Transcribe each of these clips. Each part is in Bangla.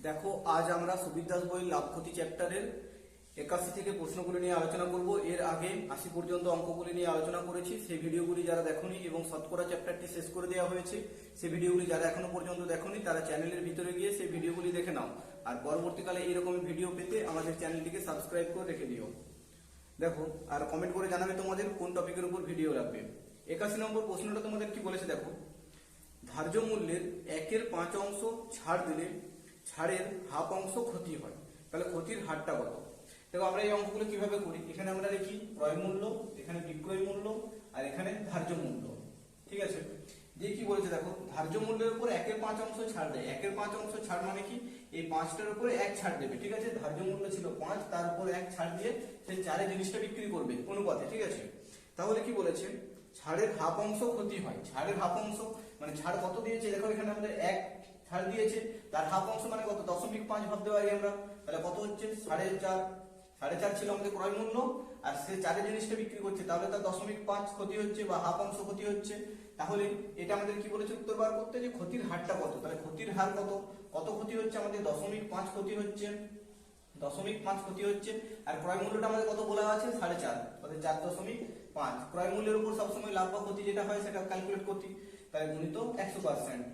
দেখো, আজ আমরা সুবির দাস বইয়ের লাভ ক্ষতি চ্যাপ্টারের 81 থেকে প্রশ্নগুলি নিয়ে আলোচনা করব। এর আগে 80 পর্যন্ত অঙ্কগুলি নিয়ে আলোচনা করেছি। সেই ভিডিওগুলি যারা দেখোনি এবং শতকরা চ্যাপ্টারটি শেষ করে দেওয়া হয়েছে, সেই ভিডিওগুলি যারা এখনো পর্যন্ত দেখোনি তারা চ্যানেলের ভিতরে গিয়ে সেই ভিডিওগুলি দেখে নাও। আর পরবর্তীকালে এইরকম ভিডিও পেতে আমাদের চ্যানেলটিকে সাবস্ক্রাইব করে রেখে দিও। দেখো, আর কমেন্ট করে জানাবে তোমাদের কোন টপিকের উপর ভিডিও লাগবে। 81 নম্বর প্রশ্নটা তোমাদের কি বলেছে দেখো, ধার্য মূল্যের 1/5 ছাড় দিলে ছাড়ের হাফ অংশ ক্ষতি হয়, তাহলে ক্ষতির হারটা কত? দেখো, আমরা এই অঙ্কগুলো কিভাবে করি, এখানে আমরা লিখি ক্রয় মূল্য, এখানে বিক্রয় মূল্য, আর এখানে ধার্য মূল্য। ঠিক আছে, দিয়ে কি বলেছে দেখো, ধার্য মূল্যের উপর 1/5 ছাড় দেয়। 1/5 ছাড় মানে কি, এই 5টার উপরে 1 ছাড় দেবে। ঠিক আছে, ধার্য মূল্য ছিল 5, তার উপর 1 ছাড় দিয়ে সেই 4 জিনিসটা বিক্রি করবে অনুপাতে। ঠিক আছে, তাহলে কি বলেছে, ছাড়ের হাফ অংশ ক্ষতি হয়। ছাড়ের হাফ অংশ মানে ছাড় কত দিয়েছে, দেখো এখানে আমাদের 1 ছাড় দিয়েছে, তার হাফ অংশ মানে কত, 0.5 ভাবতে পারি আমরা। তাহলে কত হচ্ছে, 4.5। 4.5 ছিল আমাদের ক্রয় মূল্য, আর সে 4 জিনিসটা বিক্রি করছে, তাহলে তার 0.5 ক্ষতি হচ্ছে বা হাফ অংশ ক্ষতি হচ্ছে। তাহলে এটা আমাদের কি বলেছে উত্তর বার করতে, যে ক্ষতির হারটা কত। তাহলে ক্ষতির হার কত, কত ক্ষতি হচ্ছে আমাদের 0.5 ক্ষতি হচ্ছে, 0.5 ক্ষতি হচ্ছে। আর ক্রয় মূল্যটা আমাদের কত বলা আছে, 4.5, তাহলে 4.5। ক্রয় মূল্যের উপর সবসময় লাভ বা ক্ষতি যেটা হয় সেটা ক্যালকুলেট করতে, তাই গুণিত 100%।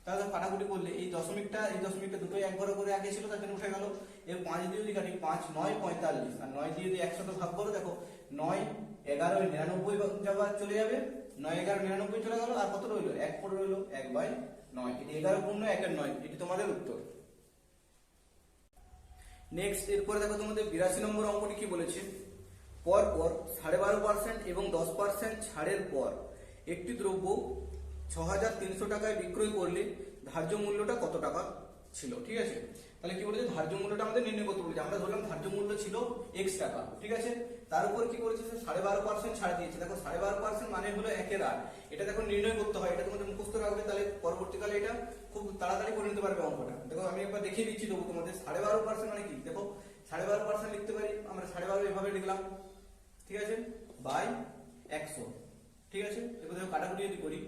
তাহলে কাটাকুটি করলে এই দশমিকটা দুটোই একবার করে আগে ছিল, তার জন্য উঠে গেল। এর 5 দিয়ে যদি কাটি, 5 9 45, আর 9 দিয়ে যদি 100 ভাগ করো, দেখো 9 11 99 যাবার চলে যাবে, 9 11 99 চলে গেল, আর কত রইলো, 1 পড়ে রইলো 1/9। এটি 11 পূর্ণ 1 9, এটি তোমাদের উত্তর। নেক্সট, এরপরে দেখো তোমাদের 82 নম্বর অঙ্কটি কি বলেছে, পর 12.5% এবং 10% ছাড়ের পর একটি দ্রব্য 6300 টাকায় বিক্রয় করলে ধার্য মূল্যটা কত টাকা ছিল। ঠিক আছে, তাহলে কি বলেছে, ধার্য মূল্যটা আমাদের নির্ণয় করতে বলেছে। আমরা ধরলাম ধার্য মূল্য ছিল x টাকা। ঠিক আছে, তার উপর কি করেছে, 12.5% ছাড় দিয়েছে। দেখো 12.5% মানে হলো 1/8। এটা দেখো নির্ণয় করতে হয়, এটা তোমাদের মুখস্থ রাখবে, তাহলে পরবর্তীকালে এটা খুব তাড়াতাড়ি করে নিতে পারবে অঙ্কটা। দেখো আমি একবার দেখিয়ে দিচ্ছি দেবো তোমাদের। 12.5% মানে কি, দেখো 12.5% লিখতে পারি আমরা, 12.5 এভাবে লিখলাম। ঠিক আছে, বাই 100। ঠিক আছে, এবার দেখো কাটাকুটি যদি করি,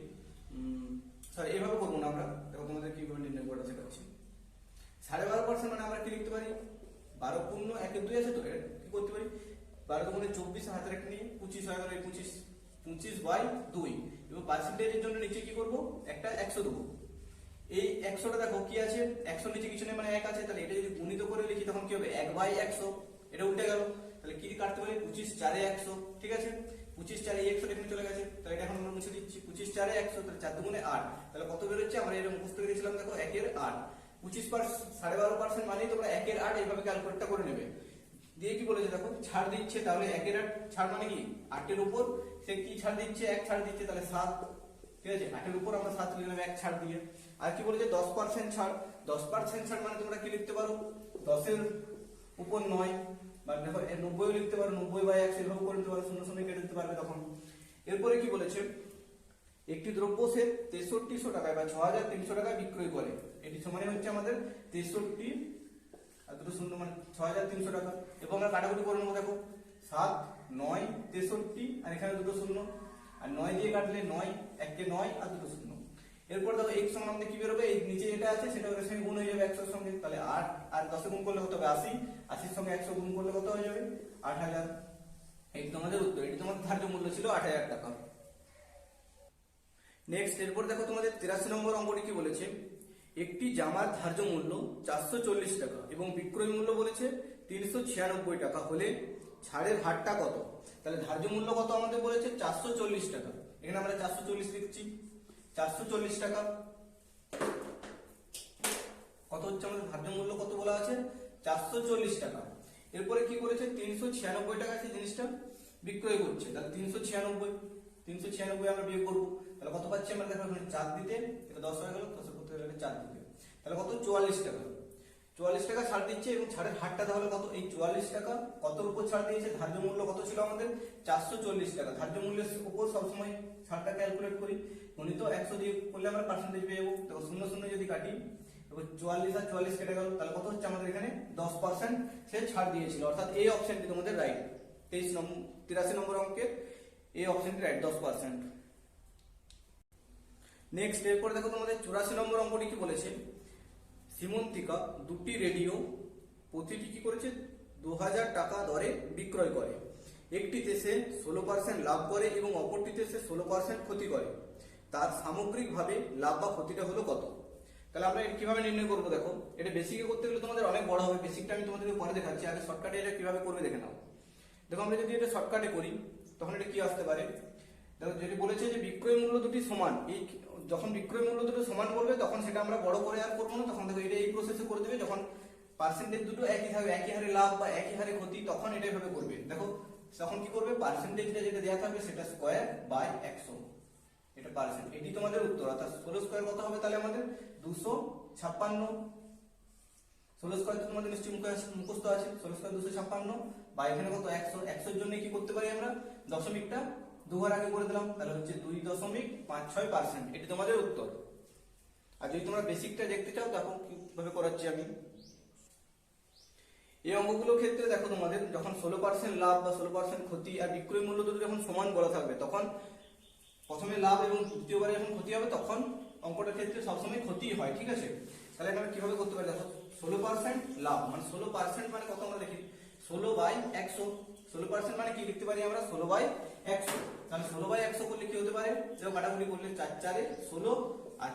সরি এভাবে করবো না আমরা, দেখো তোমাদের কিভাবে নির্ণয় করা শেখাচ্ছি। 12.5% মানে আমরা কি লিখতে পারি, 12 পূর্ণ 1 2 আছে, তো এটা কি করতে পারি, 12 দুগুণে 24, হাতের একটা নিয়ে 25 হয়ে গেল, 25/2। এবং পার্সেন্টেজের জন্য নিচে কি করব, একটা 100 দেবো। এই 100টা দেখো কি আছে, 100 নিচে কিছু নেই মানে 1 আছে, তাহলে এটা যদি গুণিত করে লিখি তখন কি হবে, 1/100। এটা উল্টে গেল, তাহলে কি কাটতে পারি, 25 4 100। ঠিক আছে, 25 4 100 এখানে চলে গেছে, তাহলে এটা এখন আমরা মুছে দিচ্ছি। 25 4 100, তাহলে 4 দুগুণে 8, তাহলে কত বের হচ্ছে, আমরা এটা মুখস্থ করে দিয়েছিলাম, দেখো 1/8। 12.5% মানেই তোমরা 1/8 এইভাবে ক্যালকুলেটটা করে নেবে। দিয়ে কি বলেছে দেখো, ছাড় দিচ্ছে, তাহলে 1/8 ছাড় মানে কি, 8 এর উপর সে কি ছাড় দিচ্ছে, 1 ছাড় দিচ্ছে, তাহলে 7। ঠিক আছে, 8 এর উপর আমরা 7 লিখলাম 1 ছাড় দিয়ে। আর কি বলেছে 10% ছাড়। 10% ছাড় মানে তোমরা কি লিখতে পারো, 10 এর উপর 9, বা দেখো 90 লিখতে পারো, 90/100 এভাবে করে নিতে পারো, 0 0 কেটে দিতে পারবে তখন। এরপরে কি বলেছে, একটি দ্রব্য সে 6300 টাকায় বা 6300 টাকায় বিক্রয় করে, এটি সমানে হচ্ছে আমাদের 63 আর দুটো শূন্য মানে 6300 টাকা। এবং আমরা কাটাকুটি করে নেবো, দেখো 7 9 63, আর এখানে দুটো শূন্য, আর 9 দিয়ে কাটলে 9 1 কে 9 আর দুটো শূন্য। এরপর দেখো x সমান আমাদের কি বেরোবে, এই নিচে যেটা আছে সেটা ওর সঙ্গে গুণ হয়ে যাবে 100 এর সঙ্গে, তাহলে 8 আর 10 এ গুণ করলে কত হবে 80, 80 এর সঙ্গে 100 গুণ করলে কত হয়ে যাবে 8000। এটি তোমাদের উত্তর, এটি তোমাদের ধার্য মূল্য ছিল 8000 টাকা। নেক্সট, এরপর দেখো তোমাদের 83 নম্বর অঙ্কটি কি বলেছে, একটি জামার ধার্য মূল্য 440 টাকা এবং বিক্রয় মূল্য বলেছে 396 টাকা হলে ছাড়ের হারটা কত। তাহলে ধার্য মূল্য কত আমাদের বলেছে 440 টাকা, এখানে আমরা 440 লিখছি। 440 টাকা কত হচ্ছে আমাদের ধার্য মূল্য, কত বলা আছে 440 টাকা। এরপরে কি করেছে, 396 টাকা সেই জিনিসটা বিক্রয় করছে, তাহলে 396 আমরা বিয়োগ করবো, তাহলে কত পাচ্ছি আমরা, দেখো 4 দিতে এটা 10 হয়ে গেল, 10 করতে গেলে 4 দিতে, তাহলে কত 44 টাকা। 44 টাকা ছাড় দিচ্ছে এবং ছাড়ের হারটা তাহলে কত, এই 44 টাকা কতর উপর ছাড় দিয়েছে, ধার্য মূল্য কত ছিল আমাদের 440 টাকা। ধার্য মূল্যের উপর সবসময় ছাড়টা ক্যালকুলেট করি, গণিত 100 দিয়ে করলে আমরা পার্সেন্টেজ পেয়ে যাবো। দেখো 0 0 যদি কাটি, এবার 44 আর 44 কেটে গেল, তাহলে কত হচ্ছে আমাদের এখানে 10% সে ছাড় দিয়েছিল, অর্থাৎ এই অপশনটি তোমাদের রাইট। 83 নম্বর অঙ্কের এই অপশনটি রাইট, 10%। নেক্সট, এরপর দেখো তোমাদের 84 নম্বর অঙ্কটি কি বলেছে, সীমন্তিকা দুটি রেডিও প্রতিটি কি করেছে 2000 টাকা দরে বিক্রয় করে। একটিতে সে 16% লাভ করে এবং অপরটিতে সে 16% ক্ষতি করে। তার সামগ্রিকভাবে লাভ বা ক্ষতিটা হলো কত? তাহলে আমরা এটা কিভাবে নির্ণয় করবো? দেখো, এটা বেসিকে করতে গেলে তোমাদের অনেক বড় হবে, বেসিকটা আমি তোমাদেরকে পরে দেখাচ্ছি, আগে শর্টকাটে এটা কিভাবে করবে দেখে নাও। দেখো, আমরা যদি এটা শর্টকাটে করি তখন এটা কি আসতে পারে? দেখো, যদি বলেছে যে বিক্রয় মূল্য দুটি সমান, এই যখন বিক্রয় মূল্য দুটো সমান বলবে তখন সেটা আমরা বড় করে আর করবো না, তখন দেখো এটা এই প্রসেসে করে দেবে। যখন পার্সেন্টেজ দুটো একই থাকবে, একই হারে লাভ বা একই হারে ক্ষতি, তখন এটা এভাবে করবে। দেখো, তখন কি করবে, পার্সেন্টেজটা যেটা দেওয়া থাকবে সেটা স্কয়ার বাই 100, এটা পার্সেন্ট। এটি তোমাদের উত্তর। অর্থাৎ 16 স্কয়ার কত হবে তাহলে আমাদের? 256। 16 স্কয়ার তো তোমাদের নিশ্চয়ই মুখস্থ আছে, 16 স্কয়ার 256 বা এখানে কত 100। 100 এর জন্য কি করতে পারি আমরা, দশমিকটা দুবার আগে করে দিলাম, তাহলে হচ্ছে 2.56%। এটি তোমাদের উত্তর। আর যদি তোমরা বেসিকটা দেখতে চাও দেখো কিভাবে করাচ্ছি আমি। এই অঙ্কগুলোর ক্ষেত্রে দেখো, তোমাদের যখন 16% লাভ বা 16% ক্ষতি আর বিক্রয় মূল্য দুটো যখন সমান বলা থাকবে, তখন প্রথমে লাভ এবং দ্বিতীয়বারে যখন ক্ষতি হবে তখন অঙ্কটার ক্ষেত্রে সবসময় ক্ষতি হয়, ঠিক আছে? তাহলে আমরা কিভাবে করতে পারি? দেখো, 16% লাভ মানে 16% মানে কত আমরা দেখি, 16/100। 16% মানে কি লিখতে পারি আমরা, 16/100। তাহলে 16/100 করলে কি হতে পারে? যেটা কাটাকুটি করলে 4 4 16 আর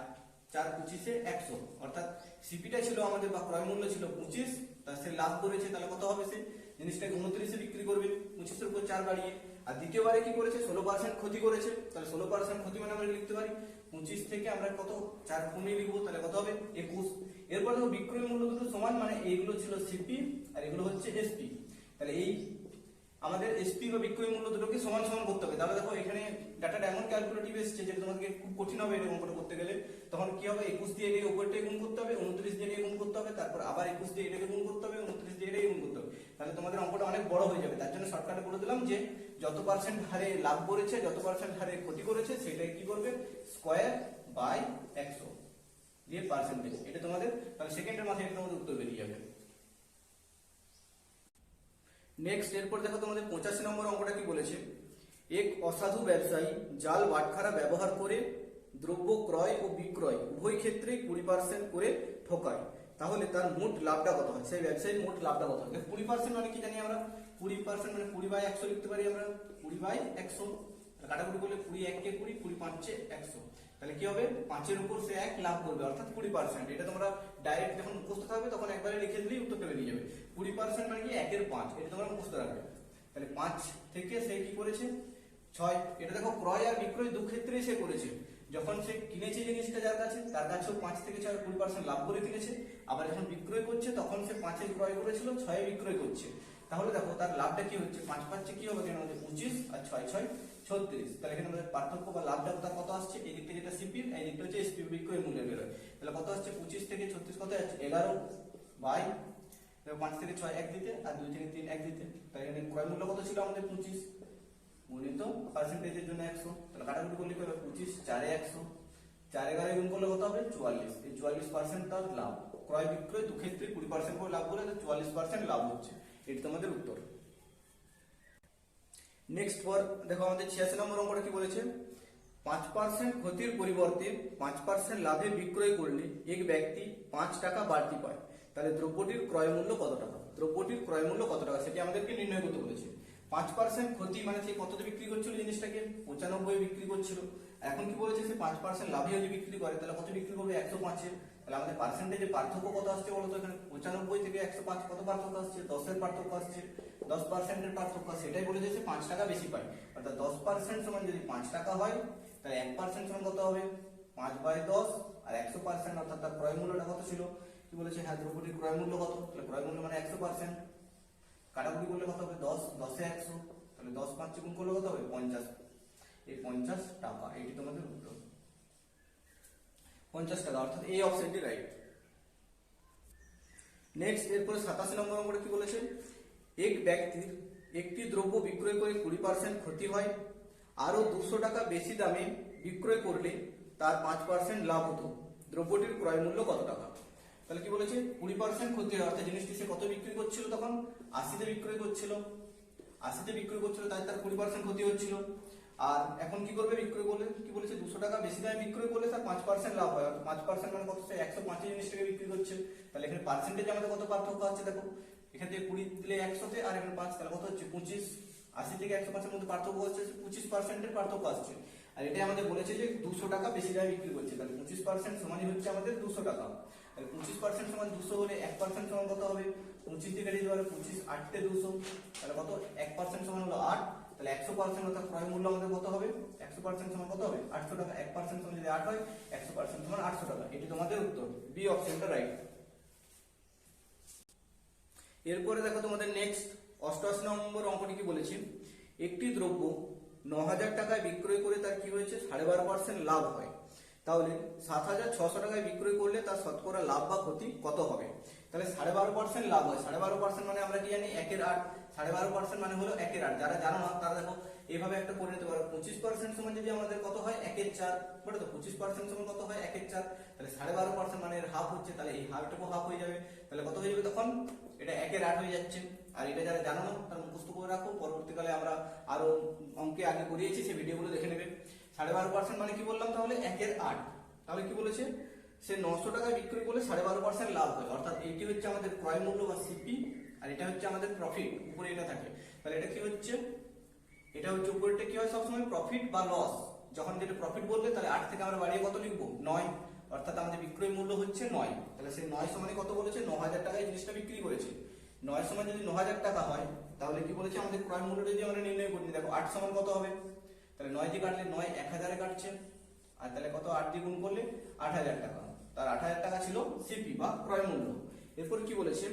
4 25 100, অর্থাৎ সিপিটা ছিল আমাদের বা ক্রয় মূল্য ছিল 25, তার সে লাভ করেছে, তাহলে কত হবে? সে জিনিসটাকে 29 এ বিক্রি করবে 25 এর উপর 4 বাড়িয়ে। আর দ্বিতীয়বারে কি করেছে, 16% ক্ষতি করেছে, তাহলে 16% ক্ষতি মানে আমরা লিখতে পারি 25 থেকে আমরা কত 4 কমিয়ে লিখবো, তাহলে কত হবে? 21। এরপর দেখো, বিক্রয় মূল্য দুটো সমান মানে এইগুলো ছিল সিপি আর এগুলো হচ্ছে এসপি। তাহলে এই আমাদের এসপি বা বিক্রয় মূল্য দুটোকে সমান সমান করতে হবে। তাহলে দেখো, এখানে ডাটাটা এমন ক্যালকুলেটিভ এসেছে যেটা তোমাকে খুব কঠিন হবে এটা অঙ্কটা করতে গেলে। তখন কি হবে, 21 দিয়ে এটাকে উপরটাকে গুণ করতে হবে, 29 দিয়ে এটাকে গুণ করতে হবে, তারপর আবার 21 দিয়ে এটাকে গুণ করতে হবে, 29 দিয়ে এটাকে গুণ করতে হবে। তাহলে তোমাদের অঙ্কটা অনেক বড় হয়ে যাবে। তার জন্য শর্টকাটে বলে দিলাম যে যত পার্সেন্ট হারে লাভ করেছে, যত পার্সেন্ট হারে ক্ষতি করেছে, সেটাই কি করবে, স্কয়ার বাই 100 দিয়ে পার্সেন্টেজ। এটা তোমাদের তাহলে সেকেন্ডের মাথায় এটা তোমাদের উত্তর বেরিয়ে যাবে। নেক্সট, এরপর দেখো তোমাদের 85 নম্বর অঙ্কটা কি বলেছে, এক অসাধু ব্যবসায়ী জাল বাটখারা ব্যবহার করে দ্রব্য ক্রয় ও বিক্রয় উভয় ক্ষেত্রেই 20% করে ঠকায়। তাহলে তার মোট লাভটা কত হয়? সেই ব্যবসায়ীর মোট লাভটা কত হয়? 20% মানে কি জানি আমরা, 20% মানে 20/100 লিখতে পারি আমরা, 20/100। কাটাকুটি করলে 20 1 20, 20 5 100। তাহলে কি হবে, 5 এর উপর সে 1 লাভ করবে, অর্থাৎ 20%। এটা তোমরা ডাইরেক্ট যখন মুখস্থ থাকবে তখন একবারে লিখে দিলেই উত্তরটা বেরিয়ে যাবে। 20% মানে কি 1 এর 5, এটা তোমরা মুখস্থ রাখবে। তাহলে 5 থেকে সে কি করেছে 6। এটা দেখো, ক্রয় আর বিক্রয় দু ক্ষেত্রেই সে করেছে। যখন সে কিনেছে জিনিসটা যার কাছে, তার কাছেও 5 থেকে 6 20% লাভ করে কিনেছে। আবার যখন বিক্রয় করছে তখন সে 5 এ ক্রয় করেছিল, 6 এ বিক্রয় করছে। তাহলে দেখো তার লাভটা কি হচ্ছে, 5 5 কি হবে, কেন হচ্ছে 25 আর 6 6 36। তাহলে এখানে আমাদের পার্থক্য বা লাভটা কত আসছে, এই দিকটা যেটা সিপি, এই দিকটা হচ্ছে এসপি বিক্রয় মূল্যের বেরোয়। তাহলে কত আসছে, 25 থেকে 36 কত আসছে 11 বাই 5 থেকে 6 এক দিতে আর 2 থেকে 3 এক দিতে। তাহলে এখানে ক্রয় মূল্য কত ছিল আমাদের 25 গুণিত পার্সেন্টেজের জন্য 100। তাহলে কাটাকুটি করলে কি হবে, 25 4 এ 100, 4 11 গুণ করলে কত হবে 44। এই 44% তার লাভ। ক্রয় বিক্রয় দু ক্ষেত্রে 20% করে লাভ করে 44% লাভ হচ্ছে। এটি তোমাদের উত্তর। নেক্সট পর দেখো, আমাদের 86 নম্বর অঙ্কটা কি বলেছে, 5% ক্ষতির পরিবর্তে 5% লাভে বিক্রয় করলে এক ব্যক্তি 5 টাকা বাড়তি পায়। তাহলে দ্রব্যটির ক্রয় মূল্য কত টাকা? দ্রব্যটির ক্রয় মূল্য কত টাকা সেটি আমাদেরকে নির্ণয় করতে বলেছে। 5% ক্ষতি মানে সে কততে বিক্রি করছিল জিনিসটাকে, 95 বিক্রি করছিল। এখন কি বলেছে, সে 5% লাভে যদি বিক্রি করে তাহলে কত বিক্রি করবে, 105। তাহলে আমাদের পার্সেন্টেজের পার্থক্য কত আসছে বলতো, এখানে 95 থেকে 105 কত পার্থক্য আসছে, 10 এর পার্থক্য আসছে, 10% এর পার্থক্য। সেটাই বলেছে সে 5 টাকা বেশি পায়। অর্থাৎ 10% সমান যদি 5 টাকা হয়, তাহলে 1% সমান কত হবে, 5/10। আর 100% অর্থাৎ তার ক্রয় মূল্যটা কত ছিল, কি বলেছে, হ্যাঁ দ্রব্যটির ক্রয় মূল্য কত, তাহলে ক্রয় মূল্য মানে 100%। কাটাকুটি করলে কত হবে, 10 10 এ 100, তাহলে 10 5 গুণ করলে কত হবে 50। এই 50 টাকা, এটি তোমাদের উত্তর, 50 টাকা, অর্থাৎ এই অপশনটি রাইট। নেক্সট, এরপরে 87 নম্বর অঙ্কটা কি বলেছে, এক ব্যক্তির একটি দ্রব্য বিক্রয় করে 20% ক্ষতি হয়, আরো 200 টাকা বেশি দামে বিক্রয় করলে তার 5% লাভ হতো। দ্রব্যটির ক্রয় মূল্য কত টাকা? তাহলে কি বলেছে, 20% ক্ষতি হয়, অর্থাৎ জিনিসটি সে কত বিক্রি করছিল, তখন 80 তে বিক্রয় করছিল, 80 তে বিক্রয় করছিল, তাই তার 20% ক্ষতি হচ্ছিল। আর এখন কি করবে, বিক্রয় করলে কি বলেছে 200 টাকা বেশি দামে বিক্রয় করলে তার 5% লাভ হয়। 5% মানে কত, সে 105 জিনিস টাকা বিক্রি করছে, তাহলে এখানে পার্সেন্টেজ আমাদের কত পার্থক্য আছে দেখো, এখান থেকে 20 দিলে 100 তে আর এখানে 5, তাহলে কত হচ্ছে 25। 80 থেকে 105 এর মধ্যে পার্থক্য হচ্ছে 25% এর পার্থক্য আসছে। আর এটাই আমাদের বলেছে যে 200 টাকা বেশি দামে বিক্রি করছে, তাহলে 25% সমানই হচ্ছে আমাদের 200 টাকা। তাহলে 25% সমান 200 হলে 1% সমান কত হবে, 25 থেকে দিতে পারে 25, 8 তে 200, তাহলে কত 1% সমান হলো 8, তাহলে 100% অর্থাৎ ক্রয় মূল্য আমাদের কত হবে, 100% সমান কত হবে 800 টাকা। 1% সমান যদি 8 হয়, 100% সমান 800 টাকা। এটি তোমাদের উত্তর, বি অপশনটা রাইট। এরপরে দেখো তোমাদের নেক্সট 88 নম্বর অঙ্কটি কি বলেছে, একটি দ্রব্য 9000 টাকায় বিক্রয় করে তার কি হয়েছে 12.5% লাভ হয়, তাহলে 7600 টাকায় বিক্রয় করলে তার শতকরা লাভ বা ক্ষতি কত হবে। তাহলে 12.5% লাভ হয়, 12.5% মানে আমরা কি জানি 1/8, 12.5% মানে হলো 1/8। যারা জানো না তারা দেখো এইভাবে একটা করে নিতে পারো, 25% সমান যদি আমাদের কত হয় 1/4, বলো তো 25% সমান কত হয় 1/4, তাহলে 12.5% মানে এর হাফ হচ্ছে, তাহলে এই হাফটুকু হাফ হয়ে যাবে, তাহলে কত হয়ে যাবে তখন, এটা 1/8 হয়ে যাচ্ছে। আর এটা যারা জানো না তারা মুখস্থ করে রাখো, পরবর্তীকালে আমরা আরো অঙ্কে আগে করিয়েছি সেই ভিডিওগুলো দেখে নেবে। 12.5% মানে কি বললাম, তাহলে 1/8, তাহলে কি বলেছে সে 900 টাকায় বিক্রি করলে 12.5% লাভ হয়, অর্থাৎ এইটি হচ্ছে আমাদের ক্রয় মূল্য বা সিপি, আর এটা হচ্ছে আমাদের প্রফিট, উপরে এটা থাকে। তাহলে এটা কি হচ্ছে, এটা হচ্ছে উপরেরটা কি হয় সবসময় প্রফিট বা লস, যখন যেটা প্রফিট বললে তাহলে 8 থেকে আমরা বাড়িয়ে কত লিখবো 9, অর্থাৎ আমাদের বিক্রয় মূল্য হচ্ছে 9, তাহলে সেই 9 সমানে কত বলেছে 9000 টাকায় জিনিসটা বিক্রি করেছে। 9 সমান যদি 9000 টাকা হয়, তাহলে কি বলেছে আমাদের ক্রয় মূল্য যদি আমরা নির্ণয় করি, দেখো 8 সমান কত হবে, তাহলে 9 দিয়ে কাটলে 9 1000 এ কাটছে, আর তাহলে কত 8 দিয়ে গুণ করলে 8000 টাকা, তার 8000 টাকা ছিল সিপি বা ক্রয় মূল্য। এরপর কি বলেছে,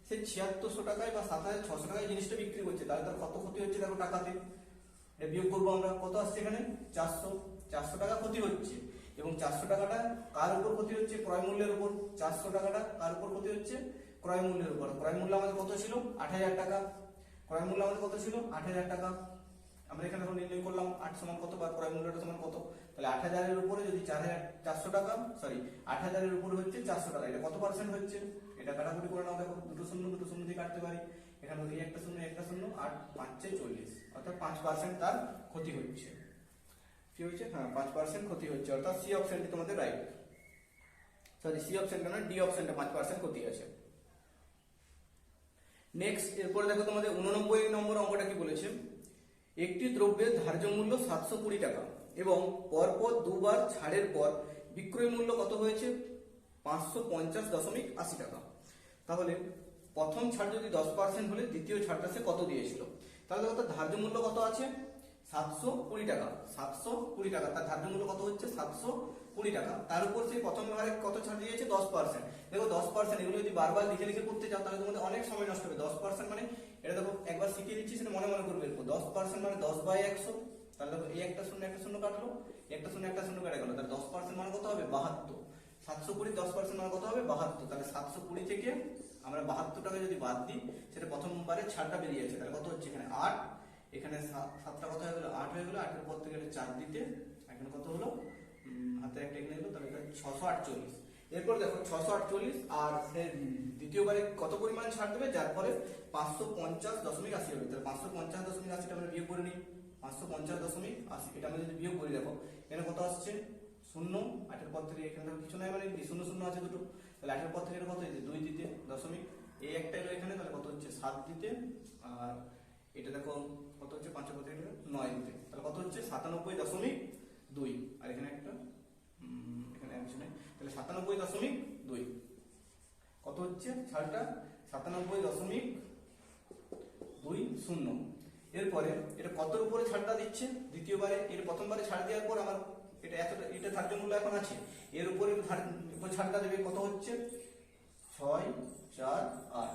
সে 7600 টাকায় বা 7600 টাকায় জিনিসটা বিক্রি করছে, তাহলে তার কত ক্ষতি হচ্ছে দেখো টাকাতে, এটা বিয়োগ করবো আমরা, কত আসছে এখানে 400 টাকা ক্ষতি হচ্ছে, এবং 400 টাকাটা কার উপর ক্ষতি হচ্ছে, ক্রয় মূল্যের উপর। 400 টাকাটা কার উপর ক্ষতি হচ্ছে, ক্রয় মূল্যের উপর। ক্রয় মূল্য আমাদের কত ছিল 8000 টাকা, ক্রয় মূল্য আমাদের কত ছিল 8000 টাকা। আমরা এখানে এখন নির্ণয় করলাম 8 সমান কত বা ক্রয় মূল্যটা সমান কত, তাহলে 8000 এর উপরে যদি 400 টাকা, সরি 8000 এর উপরে হচ্ছে 400 টাকা, এটা কত পার্সেন্ট হচ্ছে, এটা কাটাকুটি করে নাও, দেখো দুটো শূন্য দিয়ে কাটতে পারি, এখানে এই একটা শূন্য 8 5 40, অর্থাৎ 5% তার ক্ষতি হচ্ছে। কি হচ্ছে, হ্যাঁ 5% ক্ষতি হচ্ছে, অর্থাৎ সি অপশনটি তোমাদের রাইট, সরি সি অপশনটা না ডি অপশনটা 5% ক্ষতি আছে। নেক্সট এরপরে দেখো তোমাদের 89 নম্বর অঙ্কটা কি বলেছে, একটি দ্রব্যের ধার্য মূল্য 720 টাকা এবং পরপর দুবার ছাড়ের পর বিক্রয় মূল্য কত হয়েছে 550.80 টাকা। তাহলে প্রথম ছাড় যদি 10% হলে দ্বিতীয় ছাড়টা সে কত দিয়েছিল, তাহলে কত ধার্য মূল্য কত আছে 720 টাকা, 720 টাকা, তার ধার্য মূল্য কত হচ্ছে 720 টাকা, তার উপর সে প্রথম বারে কত ছাড় দিয়েছে 10%। দেখো 10%, এগুলো যদি বারবার লিখে লিখে করতে চাও তাহলে তোমাদের অনেক সময় নষ্ট হবে। 10% মানে এটা দেখো একবার শিখিয়ে দিচ্ছি, সেটা মনে মনে করবে। 10% মানে 10/100, তাহলে দেখো এই একটা শূন্য কাটলো, একটা শূন্য কেটে গেল, তাহলে 10% মানে কত হবে 72। 720 10% মানে কত হবে 72, তাহলে 720 থেকে আমরা 72 টাকা যদি বাদ দিই, সেটা প্রথমবারে ছাড়টা বেরিয়ে যাচ্ছে, তাহলে কত হচ্ছে এখানে 8, এখানে 7টা কত হয়ে গেল 8 হয়ে গেল, 8 এর পর থেকে 4 দিতে এখানে কত হলো, হাতে একটা এখানে হলো, তাহলে এটা 648। এরপর দেখো 648, আর দ্বিতীয়বারে কত পরিমাণ ছাড় দেবে, যার ফলে 550.80 হবে, তাহলে 550.80 টা আমরা বিয়োগ করে নিই, 550.80 এটা আমরা যদি বিয়োগ করি, দেখো এখানে কত আসছে 0, 8 এর পর থেকে এখানে দেখো কিছু নাই, মানে 0 আছে দুটো, তাহলে 8 এর পর থেকে কত হয়েছে 2 দিতে দশমিক, এই একটা এলো এখানে, তাহলে কত হচ্ছে 7 দিতে, আর এটা দেখো কত হচ্ছে 5 এর পর থেকে 9 দিতে, তাহলে কত হচ্ছে 97.2, আর এখানে একটা এখানে কিছু নাই, তাহলে 97.2 কত হচ্ছে ছাড়টা 97.20। এরপরে এটা কতর উপরে ছাড়টা দিচ্ছে, দ্বিতীয়বারে এর প্রথমবারে ছাড় দেওয়ার পর আমার এটা ধার্য মূল্য এখন আছে, এর উপরে ছাড়টা দেবে কত হচ্ছে 6 4 8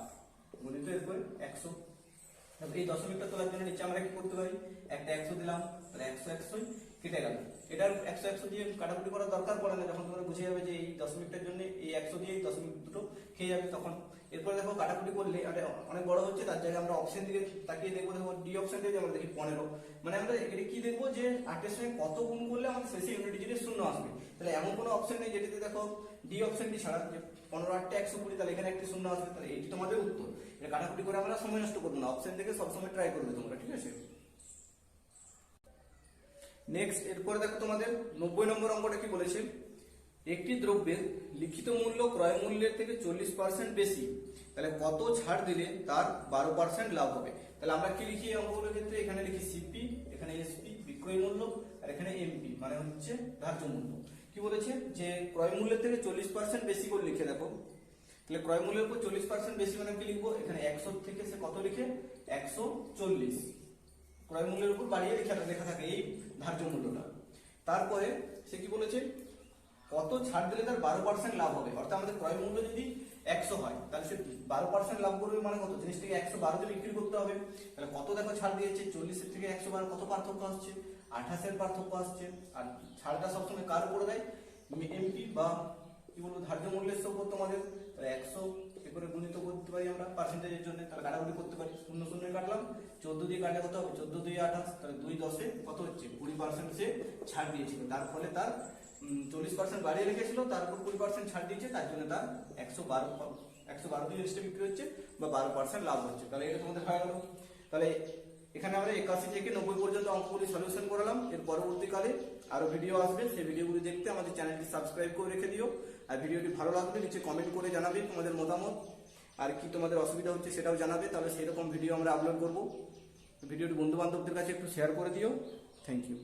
গুণিত এরপরে 100। এই দশমিকটা তোলার জন্য নিচে আমরা কি করতে পারি, একটা 100 দিলাম, তাহলে 100 কেটে গেল, এটার 100 দিয়ে কাটাকুটি করার দরকার পড়ে না, যখন তোমরা বুঝে যাবে যে এই দশমিকটার জন্য এই 100 দিয়ে এই দশমিক দুটো খেয়ে যাবে তখন। এরপরে দেখো কাটাকুটি করলে অনেক বড় হচ্ছে, তার জায়গায় আমরা অপশন দিকে তাকিয়ে দেখবো, দেখো ডি অপশন দিয়ে আমরা দেখি 15, মানে আমরা এটা কি দেখবো যে 8 এর সঙ্গে কত গুণ করলে আমাদের শেষে ইউনিট ডিজিটের শূন্য আসবে। তাহলে এমন কোনো অপশন নেই যেটাতে দেখো ডি অপশনটি ছাড়া যে 15 8 120, তাহলে এখানে একটি শূন্য আসবে, তাহলে এটি তোমাদের উত্তর। এটা কাটাকুটি করে আমরা সময় নষ্ট করবো না, অপশন থেকে সবসময় ট্রাই করবে তোমরা, ঠিক আছে। নেক্সট এরপরে দেখো তোমাদের 90 নম্বর অঙ্কটা কি বলেছে, একটি দ্রব্যের লিখিত মূল্য ক্রয় মূল্যের থেকে 40% বেশি, তাহলে কত ছাড় দিলে তার 12% লাভ হবে। তাহলে আমরা কি লিখি এই অঙ্কগুলোর ক্ষেত্রে, এখানে লিখি সিপি, এখানে এসপি বিক্রয় মূল্য, আর এখানে এমপি মানে হচ্ছে ধার্য মূল্য। কি বলেছে যে ক্রয় মূল্যের থেকে 40% বেশি করে লিখে দেখো, তাহলে ক্রয় মূল্যের উপর 40% বেশি মানে কি লিখবো, এখানে 100 থেকে সে কত লিখে 140, ক্রয় মূল্যের উপর বাড়িয়ে লেখা থাকে এই ধার্য মূল্যটা। তারপরে সে কি বলেছে, কত ছাড় দিলে তার 12% লাভ হবে, অর্থাৎ আমাদের ক্রয় মূল্য যদি 100 হয় তাহলে সে 12% লাভ করবে মানে কত, জিনিসটাকে 112 তে বিক্রি করতে হবে। তাহলে কত দেখো ছাড় দিয়েছে, 40 থেকে 112 কত পার্থক্য আসছে, 28 পার্থক্য আসছে। আর ছাড়টা সবসময় কার উপরে দেয়, এমপি বা কি বলবো ধার্য মূল্যের উপর তোমাদের। তাহলে 100 করে গুণিত করতে পারি আমরা পার্সেন্টেজের জন্য, তাহলে কাটাকুটি করতে পারি, শূন্য শূন্য কাটলাম, 14 দিয়ে কাটলে কত হবে, 14 দিয়ে 28, তাহলে 2 10 কত হচ্ছে 20% সে ছাড় দিয়েছিল, তার ফলে তার 40% বাড়িয়ে রেখেছিল, তার উপর 20% ছাড় দিয়েছে, তার জন্য তার 112 জিনিসটা বিক্রি হচ্ছে বা 12% লাভ হচ্ছে। তাহলে এটা তোমাদের হয়ে গেল। তাহলে এখানে আমরা 81 থেকে 90 পর্যন্ত অঙ্কগুলি সলিউশন করালাম। এর পরবর্তীকালে আরো ভিডিও আসবে, সেই ভিডিওগুলি দেখতে আমাদের চ্যানেলটি সাবস্ক্রাইব করে রেখে দিও। আর ভিডিওটি ভালো লাগলে নিচে কমেন্ট করে জানাবে তোমাদের মতামত, আর কি তোমাদের অসুবিধা হচ্ছে সেটাও জানাবে, তাহলে সেই রকম ভিডিও আমরা আপলোড করব। ভিডিওটি বন্ধু বান্ধবদের কাছে একটু শেয়ার করে দিও। Thank you.